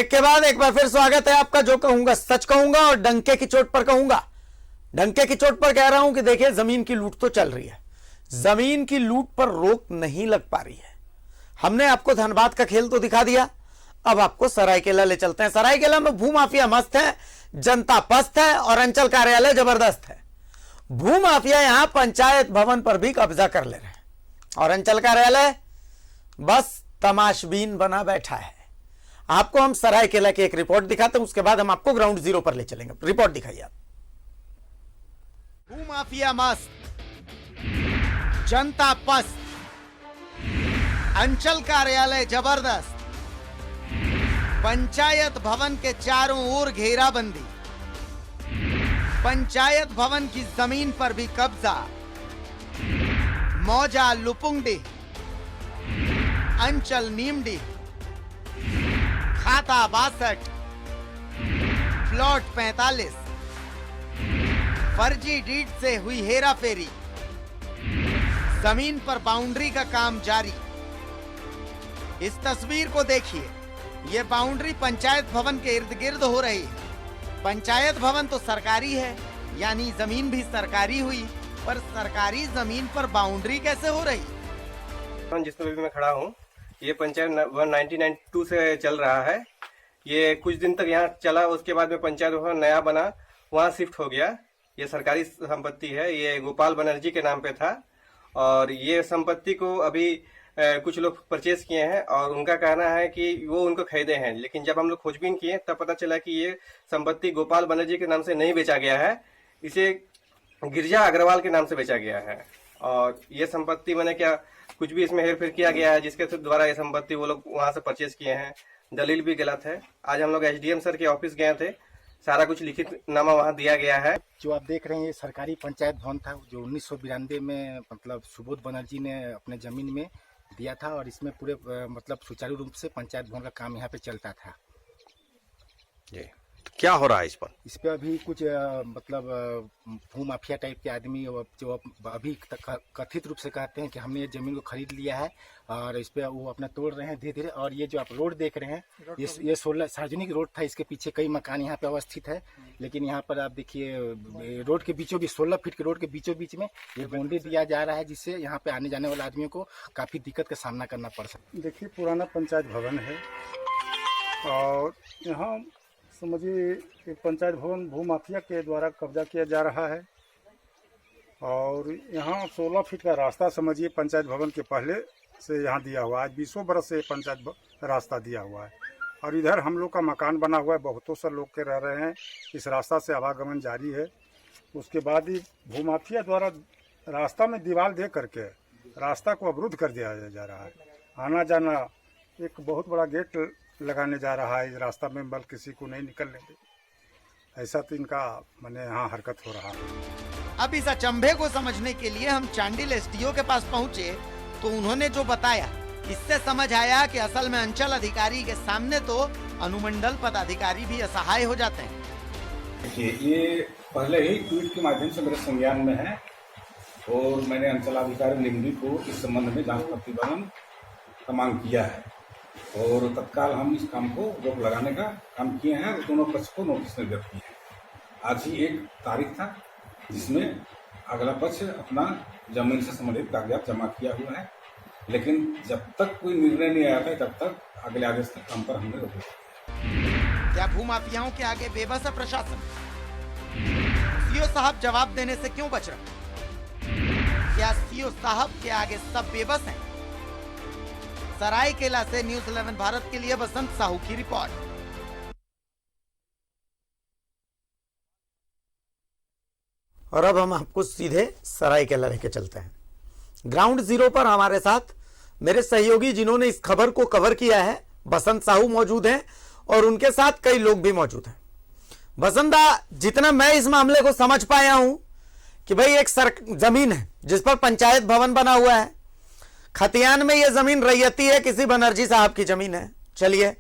Break के बाद एक बार फिर स्वागत है आपका। जो कहूंगा सच कहूंगा और डंके की चोट पर कहूंगा। डंके की चोट पर कह रहा हूं कि देखिए, जमीन की लूट तो चल रही है, जमीन की लूट पर रोक नहीं लग पा रही है। हमने आपको धनबाद का खेल तो दिखा दिया, अब आपको सरायकेला ले चलते हैं। सरायकेला में भूमाफिया मस्त है, जनता पस्त है और अंचल कार्यालय जबरदस्त है। भूमाफिया यहां पंचायत भवन पर भी कब्जा कर ले रहे हैं और अंचल कार्यालय बस तमाशबीन बना बैठा है। आपको हम सरायकेला की एक रिपोर्ट दिखाते हैं, उसके बाद हम आपको ग्राउंड जीरो पर ले चलेंगे। रिपोर्ट दिखाइए आप। भूमाफिया मस्त, जनता पस्त, अंचल कार्यालय जबरदस्त, पंचायत भवन के चारों ओर घेराबंदी, पंचायत भवन की जमीन पर भी कब्जा, मौजा लुपुंगडी, अंचल नीमडी, खाता 62, प्लॉट 45, फर्जी डीड से हुई हेरा फेरी, जमीन पर बाउंड्री का काम जारी। इस तस्वीर को देखिए, यह बाउंड्री पंचायत भवन के इर्द गिर्द हो रही है। पंचायत भवन तो सरकारी है, यानी जमीन भी सरकारी हुई, पर सरकारी जमीन पर बाउंड्री कैसे हो रही? जिस पर मैं खड़ा हूँ, ये पंचायत 1992 से चल रहा है। ये कुछ दिन तक यहाँ चला, उसके बाद में पंचायत भवन नया बना, वहाँ शिफ्ट हो गया। ये सरकारी संपत्ति है, ये गोपाल बनर्जी के नाम पे था और ये संपत्ति को अभी कुछ लोग परचेज किए हैं और उनका कहना है कि वो उनको खरीदे हैं। लेकिन जब हम लोग खोजबीन किए तब पता चला कि ये संपत्ति गोपाल बनर्जी के नाम से नहीं बेचा गया है, इसे गिरजा अग्रवाल के नाम से बेचा गया है। और ये संपत्ति मैंने क्या कुछ भी इसमें हेरफेर किया गया है, जिसके द्वारा ये संपत्ति वो लोग वहां से परचेज किए हैं। दलील भी गलत है। आज हम लोग एसडीएम सर के ऑफिस गए थे, सारा कुछ लिखित नामा वहाँ दिया गया है। जो आप देख रहे हैं, ये सरकारी पंचायत भवन था जो 1992 में मतलब सुबोध बनर्जी ने अपने जमीन में दिया था और इसमें पूरे मतलब सुचारू रूप से पंचायत भवन का काम यहाँ पे चलता था। जी, तो क्या हो रहा है इस पे अभी कुछ मतलब भूमाफिया टाइप के आदमी जो अभी तक कथित रूप से कहते हैं कि हमने ये जमीन को खरीद लिया है और इस पे वो अपना तोड़ रहे हैं धीरे धीरे। और ये जो आप रोड देख रहे हैं, ये 16 सार्वजनिक रोड था, इसके पीछे कई मकान यहाँ पे अवस्थित है। लेकिन यहाँ पर आप देखिए, रोड के बीचों बीच 16 फीट के रोड के बीचों बीच में ये बाउंड्री दिया जा रहा है, जिससे यहाँ पे आने जाने वाले आदमियों को काफी दिक्कत का सामना करना पड़ सकता है। देखिए, पुराना पंचायत भवन है और यहाँ समझिए एक पंचायत भवन भूमाफिया के द्वारा कब्जा किया जा रहा है। और यहाँ 16 फीट का रास्ता समझिए पंचायत भवन के पहले से यहाँ दिया हुआ है। 20 बरस से पंचायत रास्ता दिया हुआ है और इधर हम लोग का मकान बना हुआ है, बहुतों से लोग के रह रहे हैं। इस रास्ता से आवागमन जारी है। उसके बाद ही भूमाफिया द्वारा रास्ता में दीवार दे करके रास्ता को अवरुद्ध कर दिया जा रहा है। आना जाना एक बहुत बड़ा गेट लगाने जा रहा है इस रास्ता में, बल किसी को नहीं निकलने दे। ऐसा तो इनका मैंने यहाँ हरकत हो रहा है। अब इस अचंभे को समझने के लिए हम चांडिल एसडीओ के पास पहुंचे तो उन्होंने जो बताया, इससे समझ आया कि असल में अंचल अधिकारी के सामने तो अनुमंडल पदाधिकारी भी असहाय हो जाते हैं। देखिए, ये पहले ही ट्वीट के माध्यम से मेरे संज्ञान में है और मैंने अंचलाधिकारी निम्बी को इस संबंध में जांच प्रतिवेदन का मांग किया है और तत्काल हम इस काम को रोक लगाने का काम किए हैं और दोनों पक्ष को नोटिस निर्गत की है। आज ही एक तारीख था जिसमें अगला पक्ष अपना जमीन से संबंधित कागजात जमा किया हुआ है, लेकिन जब तक कोई निर्णय नहीं आया था तब तक अगले आदेश तक काम पर हमने रोक दिया। क्या भूमाफियाओं के आगे बेबस है प्रशासन? सीओ साहब जवाब देने से क्यों बच रहे? क्या सीओ साहब के आगे सब बेबस हैं? सरायकेला से न्यूज़ 11 भारत के लिए बसंत साहू की रिपोर्ट। और अब हम आपको सीधे सरायकेला लेके चलते हैं। ग्राउंड जीरो पर हमारे साथ मेरे सहयोगी जिन्होंने इस खबर को कवर किया है, बसंत साहू मौजूद हैं और उनके साथ कई लोग भी मौजूद हैं। बसंता, जितना मैं इस मामले को समझ पाया हूं कि भाई एक जमीन है जिस पर पंचायत भवन बना हुआ है, खतियान में यह जमीन रैयती है, किसी बनर्जी साहब की जमीन है। चलिए,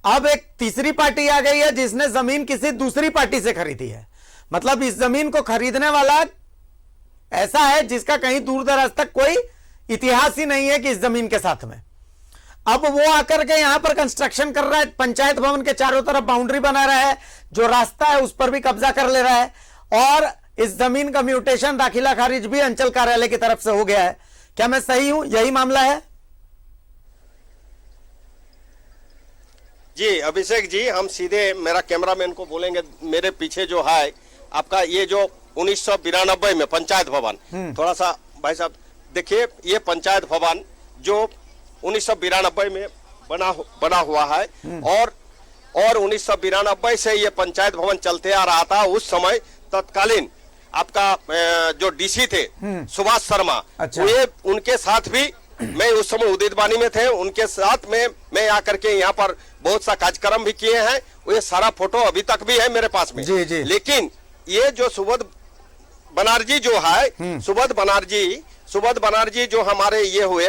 अब एक तीसरी पार्टी आ गई है जिसने जमीन किसी दूसरी पार्टी से खरीदी है। मतलब इस जमीन को खरीदने वाला ऐसा है जिसका कहीं दूर दराज तक कोई इतिहास ही नहीं है कि इस जमीन के साथ में। अब वो आकर के यहां पर कंस्ट्रक्शन कर रहा है, पंचायत भवन के चारों तरफ बाउंड्री बना रहा है, जो रास्ता है उस पर भी कब्जा कर ले रहा है, और इस जमीन का म्यूटेशन दाखिला खारिज भी अंचल कार्यालय की तरफ से हो गया है। क्या मैं सही हूं? यही मामला है? जी अभिषेक जी, हम सीधे मेरा कैमरामैन को बोलेंगे, मेरे पीछे जो है आपका ये जो 1992 में पंचायत भवन, थोड़ा सा भाई साहब देखिए, ये पंचायत भवन जो 1992 में बना हुआ है, और 1992 से ये पंचायत भवन चलते आ रहा था। उस समय तत्कालीन आपका जो डीसी थे सुभाष शर्मा, अच्छा। ये उनके साथ भी मैं उस समय उदितवाणी में थे, उनके साथ में मैं आकर के यहाँ पर बहुत सा कार्यक्रम भी किए हैं। ये सारा फोटो अभी तक भी है मेरे पास में। जी, जी। लेकिन ये जो सुबोध बनर्जी जो है, सुबोध बनर्जी जो हमारे ये हुए,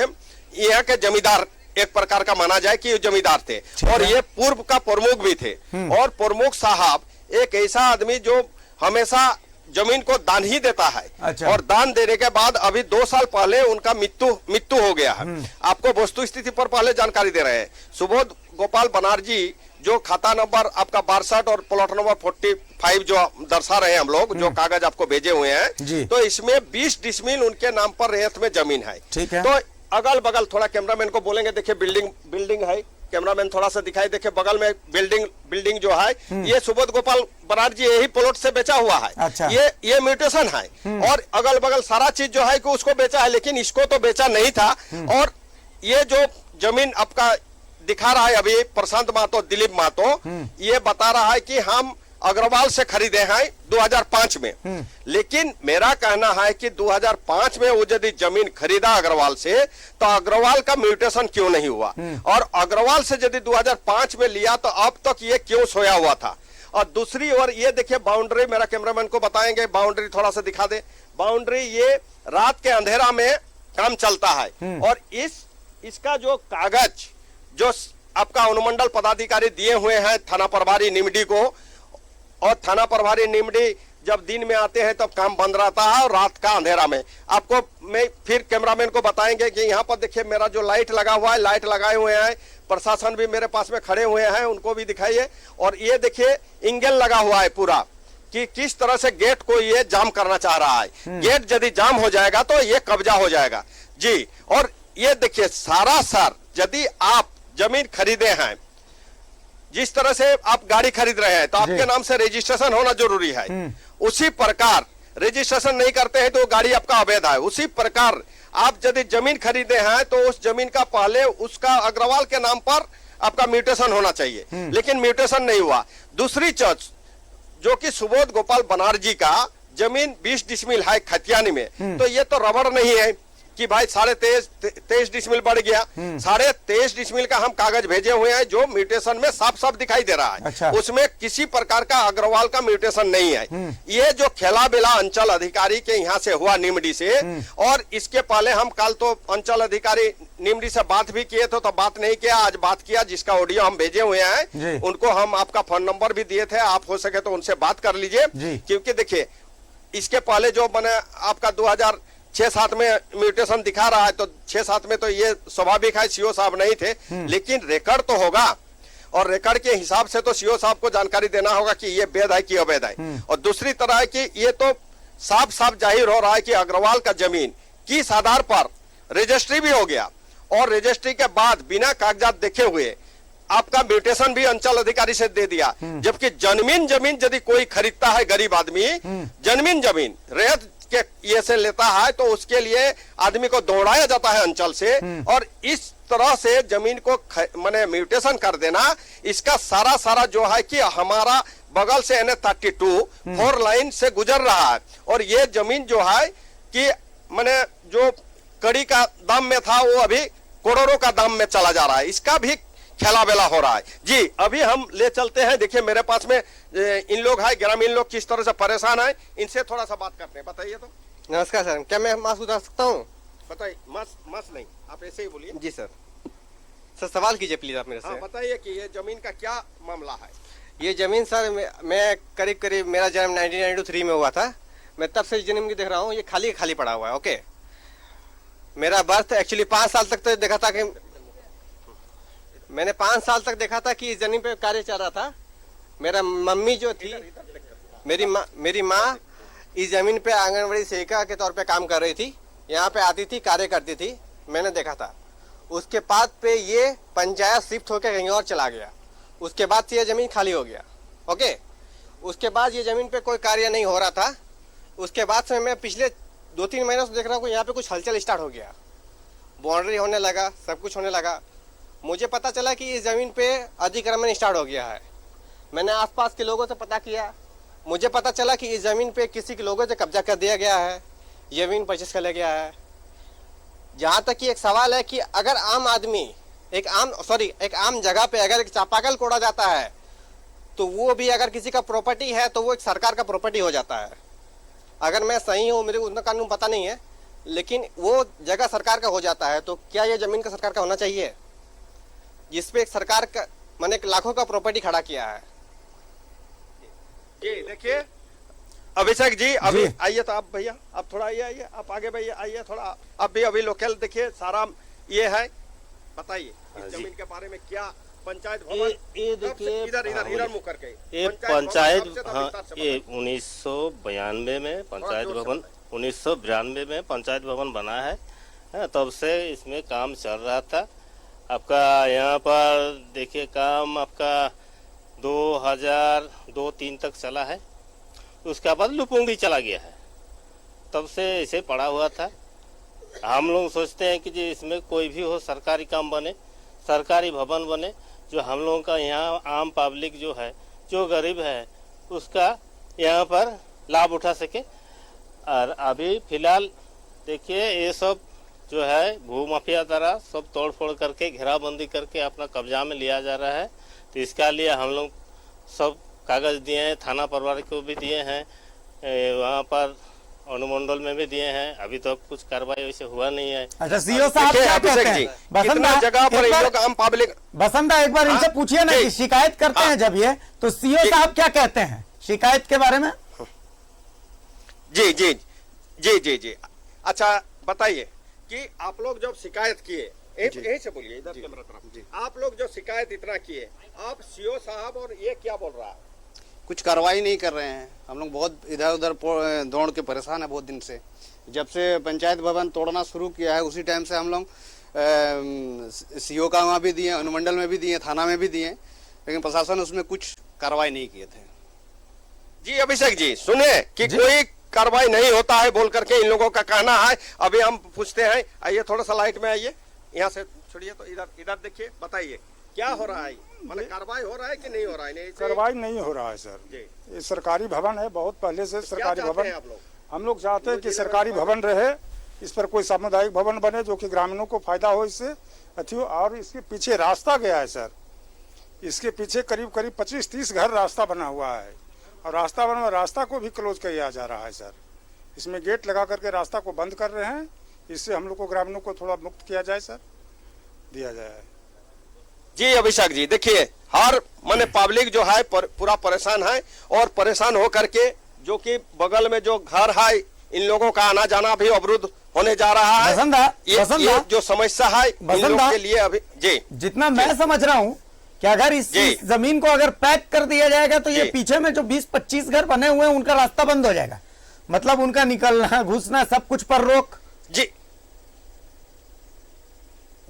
यहाँ के जमींदार एक प्रकार का माना जाए कि ये जमींदार थे, और ये पूर्व का प्रमुख भी थे। और प्रमुख साहब एक ऐसा आदमी जो हमेशा जमीन को दान ही देता है। अच्छा। और दान देने के बाद अभी 2 साल पहले उनका मृत्यु हो गया है। आपको वस्तु स्थिति पर पहले जानकारी दे रहे हैं। सुबोध गोपाल बनर्जी जो खाता नंबर आपका 62 और प्लॉट नंबर 45 जो दर्शा रहे हैं हम लोग, जो कागज आपको भेजे हुए हैं, तो इसमें 20 डिसमिल उनके नाम पर रेत में जमीन है। ठीक है। तो अगल बगल थोड़ा कैमरामैन को बोलेंगे, देखिए बिल्डिंग है, कैमरामैन थोड़ा सा दिखाई, देखिए बगल में बिल्डिंग जो है, ये सुबोध गोपाल बनर्जी यही प्लॉट से बेचा हुआ है। अच्छा। ये म्यूटेशन है, और अगल बगल सारा चीज जो है कि उसको बेचा है, लेकिन इसको तो बेचा नहीं था। और ये जो जमीन आपका दिखा रहा है अभी प्रशांत महतो, दिलीप महतो, ये बता रहा है कि हम अग्रवाल से खरीदे हैं 2005 में। लेकिन मेरा कहना है कि 2005 में वो यदि जमीन खरीदा अग्रवाल से, तो अग्रवाल का म्यूटेशन क्यों नहीं हुआ? और अग्रवाल से यदि 2005 में लिया, तो अब तक ये क्यों सोया हुआ था? और दूसरी ओर ये देखिए बाउंड्री, मेरा कैमरामैन को बताएंगे, बाउंड्री थोड़ा सा दिखा दे। बाउंड्री ये रात के अंधेरा में काम चलता है, और इसका जो कागज जो आपका अनुमंडल पदाधिकारी दिए हुए हैं थाना प्रभारी निमडी को, और थाना प्रभारी निमडी जब दिन में आते हैं तब काम बंद रहता है, और रात का अंधेरा में आपको मैं फिर कैमरामैन को बताएंगे कि यहाँ पर देखिए मेरा जो लाइट लगा हुआ है, लाइट लगाए हुए हैं, प्रशासन भी मेरे पास में खड़े हुए हैं, उनको भी दिखाइए। और ये देखिए इंगल लगा हुआ है पूरा, कि किस तरह से गेट को ये जाम करना चाह रहा है। गेट यदि जाम हो जाएगा तो ये कब्जा हो जाएगा जी। और ये देखिए सारा यदि आप जमीन खरीदे हैं, जिस तरह से आप गाड़ी खरीद रहे हैं, तो आपके नाम से रजिस्ट्रेशन होना जरूरी है। उसी प्रकार रजिस्ट्रेशन नहीं करते हैं तो गाड़ी आपका अवैध है। उसी प्रकार आप यदि जमीन खरीदे हैं तो उस जमीन का पहले उसका अग्रवाल के नाम पर आपका म्यूटेशन होना चाहिए, लेकिन म्यूटेशन नहीं हुआ। दूसरी चीज जो कि सुबोध गोपाल बनर्जी का जमीन 20 डिसमिल है खतियानी में, तो ये तो रबड़ नहीं है कि भाई 23.5 डिसमिल बढ़ गया। 23.5 डिसमिल का हम कागज भेजे हुए हैं, जो म्यूटेशन में साफ दिखाई दे रहा है। अच्छा। उसमें किसी प्रकार का अग्रवाल का म्यूटेशन नहीं है। ये जो खेला बेला अंचल अधिकारी के यहाँ से हुआ निमडी से, और इसके पहले हम कल तो अंचल अधिकारी निमडी से बात भी किए थे, तो बात नहीं किया, आज बात किया, जिसका ऑडियो हम भेजे हुए हैं। उनको हम आपका फोन नंबर भी दिए थे, आप हो सके तो उनसे बात कर लीजिए। क्योंकि देखिए इसके पहले जो बने आपका 2006-7 में म्यूटेशन दिखा रहा है, तो 6-7 में तो ये स्वाभाविक है, सीओ साहब नहीं थे, लेकिन रिकॉर्ड तो होगा, और रिकॉर्ड के हिसाब से तो सीओ साहब को जानकारी देना होगा कि ये वैध है कि अवैध है। और दूसरी तरह है कि ये तो साफ जाहिर हो रहा है कि अग्रवाल का जमीन किस आधार पर रजिस्ट्री भी हो गया, और रजिस्ट्री के बाद बिना कागजात देखे हुए आपका म्यूटेशन भी अंचल अधिकारी से दे दिया। जबकि जमीन यदि कोई खरीदता है, गरीब आदमी जमीन रेत के ये से लेता है, तो उसके लिए आदमी को दौड़ाया जाता है अंचल से, और इस तरह से जमीन को माने म्यूटेशन कर देना, इसका सारा जो है कि हमारा बगल से NH32 4 लाइन से गुजर रहा है। और ये जमीन जो है कि माने जो कड़ी का दाम में था, वो अभी करोड़ों का दाम में चला जा रहा है। इसका भी खेला बेला हो रहा है जी। अभी हम ले चलते हैं, देखिए मेरे पास में इन लोग है, ग्रामीण लोग किस तरह से परेशान है, इनसे थोड़ा सा बात करते हैं। बताइए तो। नमस्कार सर, क्या मैं मास्क उतार सकता हूँ? बताइए। मास्क नहीं, आप ऐसे ही बोलिए। जी सर। सर सवाल कीजिए प्लीज आप मेरे से। हाँ, बताइए कि ये जमीन का क्या मामला है। ये जमीन सर मैं करीब मेरा जन्म 1993 में हुआ था। मैं तब से जन्म की देख रहा हूँ, ये खाली पड़ा हुआ है। ओके, मेरा बर्थ एक्चुअली 5 साल तक तो देखा था कि मैंने 5 साल तक देखा था कि इस जमीन पे कार्य चल रहा था। मेरा मम्मी जो थी, मेरी माँ इस जमीन पे आंगनबाड़ी सेविका के तौर पे काम कर रही थी, यहाँ पे आती थी, कार्य करती थी, मैंने देखा था। उसके बाद पे ये पंचायत शिफ्ट होकर कहीं और चला गया, उसके बाद से ये जमीन खाली हो गया। ओके, उसके बाद ये जमीन पे कोई कार्य नहीं हो रहा था। उसके बाद से मैं पिछले 2-3 महीनों से देख रहा हूँ कि यहाँ पे कुछ हलचल स्टार्ट हो गया, बाउंड्री होने लगा, सब कुछ होने लगा। मुझे पता चला कि इस जमीन पे अतिक्रमण स्टार्ट हो गया है। मैंने आसपास के लोगों से पता किया, मुझे पता चला कि इस जमीन पे किसी के लोगों से कब्जा कर दिया गया है, जमीन परचेस कर लिया गया है। जहाँ तक कि एक सवाल है कि अगर आम आदमी एक आम जगह पे अगर एक चापाकल कोड़ा जाता है तो वो भी अगर किसी का प्रॉपर्टी है तो वो एक सरकार का प्रॉपर्टी हो जाता है। अगर मैं सही हूँ, मेरे को उतना कानून पता नहीं है, लेकिन वो जगह सरकार का हो जाता है। तो क्या ये जमीन का सरकार का होना चाहिए, जिसपे एक सरकार का मैंने लाखों का प्रॉपर्टी खड़ा किया है। जी देखिए अभिषेक जी, अभी आइए तो आप भैया, आप थोड़ा आइए, आप आगे भैया आइए थोड़ा। अभी लोकल देखिए सारा ये है, बताइए इस जमीन के बारे में क्या पंचायत भवन। ये देखिए इधर मुँह करके ये पंचायत, हाँ, ये 1992 में पंचायत भवन, 1992 में पंचायत भवन बना है, तब से इसमें काम चल रहा था। आपका यहाँ पर देखिए काम आपका 2002-03 तक चला है, उसके बाद लुपुंगी चला गया है, तब से इसे पड़ा हुआ था। हम लोग सोचते हैं कि जी इसमें कोई भी हो, सरकारी काम बने, सरकारी भवन बने, जो हम लोगों का यहाँ आम पब्लिक जो है, जो गरीब है, उसका यहाँ पर लाभ उठा सके। और अभी फिलहाल देखिए ये सब जो है भू माफिया द्वारा सब तोड़ फोड़ करके घेराबंदी करके अपना कब्जा में लिया जा रहा है। तो इसका लिए हम लोग सब कागज दिए हैं, थाना परिवार को भी दिए हैं, वहाँ पर अनुमंडल में भी दिए हैं। अभी तो कुछ कार्रवाई वैसे हुआ नहीं है। अच्छा, सीओ साहब क्या कहते हैं? कितना जगह पर इन लोग आम पब्लिक, बसंत एक बार इनसे पूछिए ना कि शिकायत करते हैं जब ये, तो सीओ साहब क्या कहते हैं शिकायत के बारे में? जी जी जी जी जी, अच्छा बताइए कि आप लोग जब शिकायत किए, यही से बोलिए, इधर कैमरा तरफ, आप लोग जो शिकायत इतना किए, आप सीओ साहब और ये क्या बोल रहा है? कुछ कार्रवाई नहीं कर रहे हैं। हम लोग बहुत इधर उधर दौड़ के परेशान है बहुत दिन से। जब से पंचायत भवन तोड़ना शुरू किया है उसी टाइम से हम लोग सीओ का वहाँ भी दिए, अनुमंडल में भी दिए, थाना में भी दिए, लेकिन प्रशासन उसमें कुछ कार्रवाई नहीं किए थे। जी अभिषेक जी सुने कि कोई कार्रवाई नहीं होता है बोल करके इन लोगों का कहना है। अभी हम पूछते हैं, आइए थोड़ा सा लाइट में आइए, यहाँ से छोड़िए तो इधर देखिए, बताइए क्या हो रहा है, मतलब कार्रवाई हो रहा है कि नहीं हो रहा है? नहीं, कार्रवाई नहीं हो रहा है सर। ये सरकारी भवन है, बहुत पहले से सरकारी भवन। हम लोग चाहते हैं कि सरकारी भवन रहे, इस पर कोई सामुदायिक भवन बने जो कि ग्रामीणों को फायदा हो इससे अति। और इसके पीछे रास्ता गया है सर, इसके पीछे करीब 25-30 घर रास्ता बना हुआ है, और रास्ता को भी क्लोज किया जा रहा है सर। इसमें गेट लगा करके रास्ता को बंद कर रहे हैं, इससे हम लोग को ग्रामीणों को थोड़ा मुक्त किया जाए सर, दिया जाए। जी अभिषेक जी देखिए, हर माने पब्लिक जो है पूरा परेशान है, और परेशान हो करके जो कि बगल में जो घर है इन लोगों का आना जाना भी अवरुद्ध होने जा रहा है। ये जो समस्या है इन लोगों के लिए अभी जी जितना मैं समझ रहा हूँ कि अगर इस जमीन को अगर पैक कर दिया जाएगा तो ये पीछे में जो 20-25 घर बने हुए हैं उनका रास्ता बंद हो जाएगा, मतलब उनका निकलना घुसना सब कुछ पर रोक। जी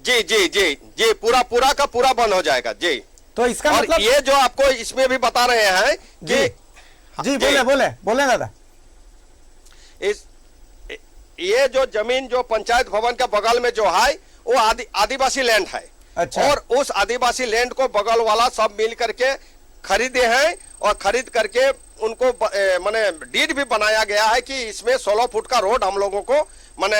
जी जी जी जी पूरा का पूरा बंद हो जाएगा जी। तो इसका और मतलब ये जो आपको इसमें भी बता रहे हैं कि जी बोले दादा, ये जो जमीन जो पंचायत भवन के बगल में जो है वो आदिवासी लैंड है। अच्छा। और उस आदिवासी लैंड को बगल वाला सब मिल करके खरीदे हैं, और खरीद करके उनको माने डीड भी बनाया गया है कि इसमें 16 फुट का रोड हम लोगों को माने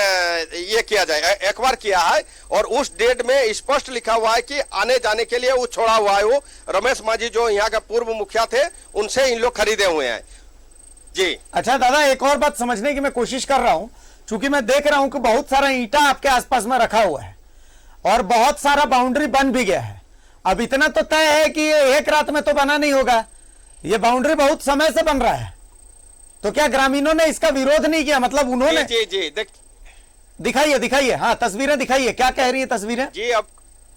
ये किया जाए, एक बार किया है। और उस डेट में स्पष्ट लिखा हुआ है कि आने जाने के लिए वो छोड़ा हुआ है, वो रमेश मांझी जो यहाँ के पूर्व मुखिया थे उनसे इन लोग खरीदे हुए हैं जी। अच्छा दादा, एक और बात समझने की मैं कोशिश कर रहा हूं, चूंकि मैं देख रहा हूं कि बहुत सारा ईंटा आपके आसपास में रखा हुआ है और बहुत सारा बाउंड्री बन भी गया है। अब इतना तो तय है कि ये एक रात में तो बना नहीं होगा, ये बाउंड्री बहुत समय से बन रहा है, तो क्या ग्रामीणों ने इसका विरोध नहीं किया? मतलब उन्होंने जी दिखाइए दिखाइए, हाँ तस्वीरें दिखाइए, क्या कह रही है तस्वीरें? जी। अब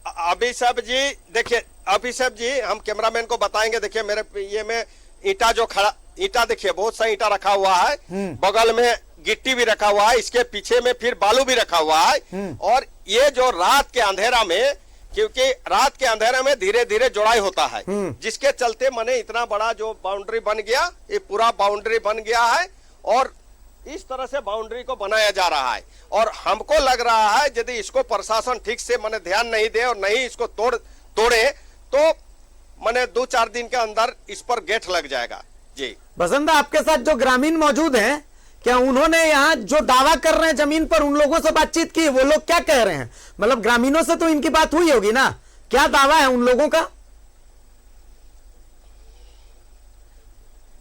अभिषेक जी देखिए, अभिषेक जी हम कैमरामैन को बताएंगे। देखिए मेरे ये में ईटा जो खड़ा, ईटा देखिए बहुत सा ईटा रखा हुआ है, बगल में गिट्टी भी रखा हुआ है, इसके पीछे में फिर बालू भी रखा हुआ है। और ये जो रात के अंधेरा में, क्योंकि रात के अंधेरे में धीरे धीरे जोड़ाई होता है, जिसके चलते मैंने इतना बड़ा जो बाउंड्री बन गया, ये पूरा बाउंड्री बन गया है और इस तरह से बाउंड्री को बनाया जा रहा है। और हमको लग रहा है यदि इसको प्रशासन ठीक से मैंने ध्यान नहीं दे और नहीं इसको तोड़े तो मैंने 2-4 दिन के अंदर इस पर गेट लग जाएगा। जी बसंत, आपके साथ जो ग्रामीण मौजूद हैं, क्या उन्होंने यहाँ जो दावा कर रहे हैं जमीन पर, उन लोगों से बातचीत की? वो लोग क्या कह रहे हैं? मतलब ग्रामीणों से तो इनकी बात हुई होगी ना, क्या दावा है उन लोगों का?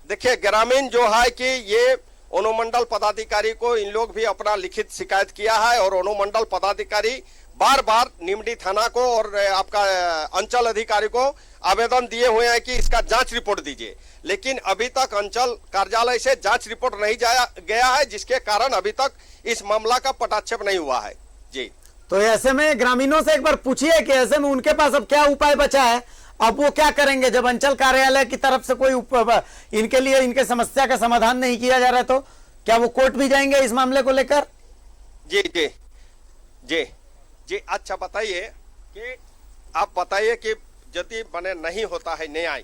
देखिए ग्रामीण जो है कि ये अनुमंडल पदाधिकारी को इन लोग भी अपना लिखित शिकायत किया है और अनुमंडल पदाधिकारी बार बार निमडी थाना को और आपका अंचल अधिकारी को आवेदन दिए हुए हैं कि इसका जांच रिपोर्ट दीजिए, लेकिन अभी तक अंचल कार्यालय से जांच रिपोर्ट नहीं गया है, जिसके कारण अभी तक इस मामला का पटाक्षेप नहीं हुआ है। जी तो ऐसे में ग्रामीणों से एक बार पूछिए कि ऐसे में उनके पास अब क्या उपाय बचा है, अब वो क्या करेंगे जब अंचल कार्यालय की तरफ से कोई इनके लिए इनके समस्या का समाधान नहीं किया जा रहा है? तो क्या वो कोर्ट भी जाएंगे इस मामले को लेकर? जी जी जी जी अच्छा बताइए कि आप बताइए कि यदि बने नहीं होता है न्याय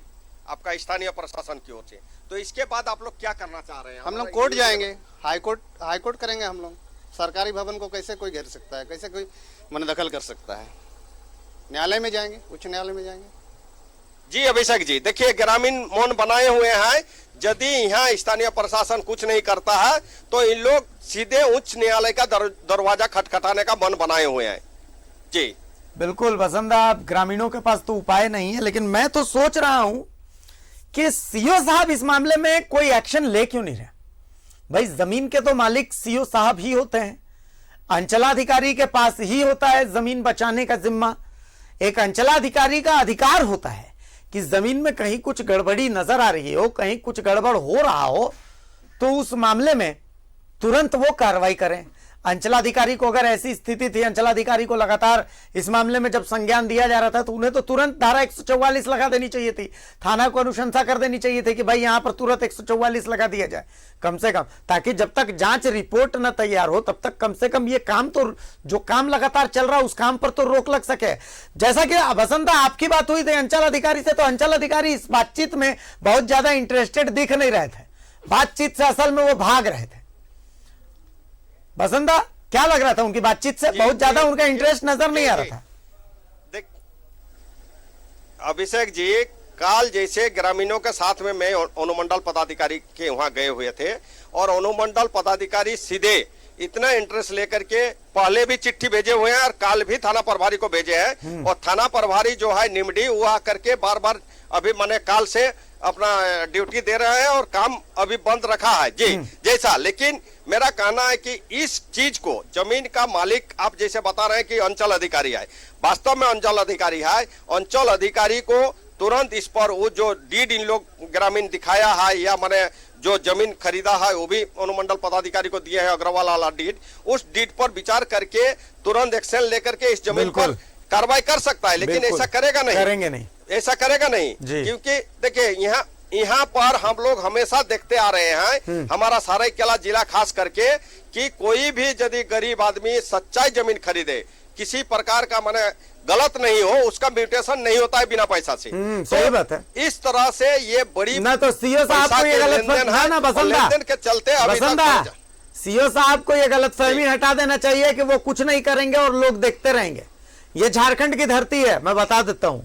आपका स्थानीय प्रशासन की ओर से, तो इसके बाद आप लोग क्या करना चाह रहे हैं? हम लोग कोर्ट जाएंगे, हाई कोर्ट करेंगे। हम लोग सरकारी भवन को कैसे कोई घेर सकता है, कैसे कोई मन दखल कर सकता है? न्यायालय में जाएंगे, उच्च न्यायालय में जाएंगे। जी अभिषेक जी देखिए ग्रामीण मौन बनाए हुए हैं, यदि यहाँ स्थानीय प्रशासन कुछ नहीं करता है तो इन लोग सीधे उच्च न्यायालय का दरवाजा खटखटाने का मन बनाए हुए हैं। जी बिल्कुल बसंत, आप ग्रामीणों के पास तो उपाय नहीं है, लेकिन मैं तो सोच रहा हूं कि सीओ साहब इस मामले में कोई एक्शन ले क्यों नहीं रहे? भाई जमीन के तो मालिक सीओ साहब ही होते हैं, अंचलाधिकारी के पास ही होता है जमीन बचाने का जिम्मा। एक अंचलाधिकारी का अधिकार होता है कि जमीन में कहीं कुछ गड़बड़ी नजर आ रही हो, कहीं कुछ गड़बड़ हो रहा हो तो उस मामले में तुरंत वो कार्रवाई करें। अंचलाधिकारी को अगर ऐसी स्थिति थी, अंचलाधिकारी को लगातार इस मामले में जब संज्ञान दिया जा रहा था तो उन्हें तो तुरंत धारा 144 लगा देनी चाहिए थी, थाना को अनुशंसा कर देनी चाहिए थी कि भाई यहां पर तुरंत 144 लगा दिया जाए कम से कम, ताकि जब तक जांच रिपोर्ट न तैयार हो तब तक कम से कम ये काम तो, जो काम लगातार चल रहा है उस काम पर तो रोक लग सके। जैसा कि बसंता आपकी बात हुई थी अंचल अधिकारी से, तो अंचल अधिकारी इस बातचीत में बहुत ज्यादा इंटरेस्टेड दिख नहीं रहे थे, बातचीत से असल में वो भाग रहे थे। बसंता क्या लग रहा था उनकी बातचीत से? बहुत ज्यादा उनका इंटरेस्ट नजर नहीं आ रहा था। देख अभिषेक जी, काल जैसे ग्रामीणों के साथ में मैं अनुमंडल पदाधिकारी के वहां गए हुए थे और अनुमंडल पदाधिकारी सीधे इतना इंटरेस्ट लेकर के पहले भी चिट्ठी भेजे हुए हैं और काल भी थाना प्रभारी को भेजे हैं, और थाना प्रभारी जो है निमडी वो आकर के बार बार अभी मैंने काल से अपना ड्यूटी दे रहे हैं और काम अभी बंद रखा है। जी जैसा, लेकिन मेरा कहना है कि इस चीज को जमीन का मालिक आप जैसे बता रहे हैं कि अंचल अधिकारी है, वास्तव में अंचल अधिकारी है। अंचल अधिकारी को तुरंत इस पर वो जो डीड इन लोग ग्रामीण दिखाया है या मैंने जो जमीन खरीदा है वो भी अनुमंडल पदाधिकारी को दिया है, अग्रवाल वाला डीड, उस डीड पर विचार करके तुरंत एक्शन लेकर के इस जमीन पर कार्रवाई कर सकता है, लेकिन ऐसा करेगा नहीं, करेंगे नहीं, ऐसा करेगा नहीं, क्योंकि देखिए यहाँ पर हम लोग हमेशा देखते आ रहे हैं, हमारा सरायकेला जिला खास करके, कि कोई भी यदि गरीब आदमी सच्चाई जमीन खरीदे, किसी प्रकार का माने गलत नहीं हो, उसका म्यूटेशन नहीं होता है बिना पैसा से। सही बात है। इस तरह से ये बड़ी ना तो सीओ साहब को ये गलत फहमी ना बसंता के चलते सीओ साहब को ये गलत फहमी हटा देना चाहिए कि वो कुछ नहीं करेंगे और लोग देखते रहेंगे। ये झारखंड की धरती है, मैं बता देता हूं।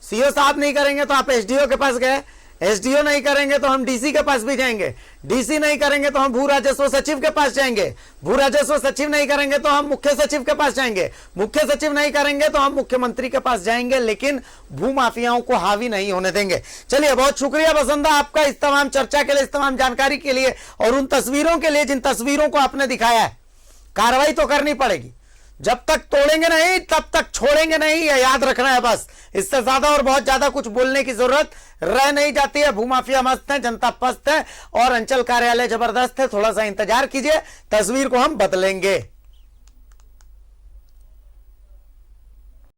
सीओ साहब नहीं करेंगे तो आप एसडीओ के पास गए, एसडीओ नहीं करेंगे तो हम डीसी के पास भी जाएंगे, डीसी नहीं करेंगे तो हम भू राजस्व सचिव के पास जाएंगे, भू राजस्व सचिव नहीं करेंगे तो हम मुख्य सचिव के पास जाएंगे, मुख्य सचिव नहीं करेंगे तो हम मुख्यमंत्री के पास जाएंगे, लेकिन भू माफियाओं को हावी नहीं होने देंगे। चलिए, बहुत शुक्रिया बसंता आपका इस तमाम चर्चा के लिए, इस तमाम जानकारी के लिए और उन तस्वीरों के लिए जिन तस्वीरों को आपने दिखाया है। कार्रवाई तो करनी पड़ेगी, जब तक तोड़ेंगे नहीं तब तक छोड़ेंगे नहीं, ये याद रखना है बस। इससे ज्यादा और बहुत ज्यादा कुछ बोलने की जरूरत रह नहीं जाती है। भूमाफिया मस्त है, जनता पस्त है और अंचल कार्यालय जबरदस्त है। थोड़ा सा इंतजार कीजिए, तस्वीर को हम बदलेंगे।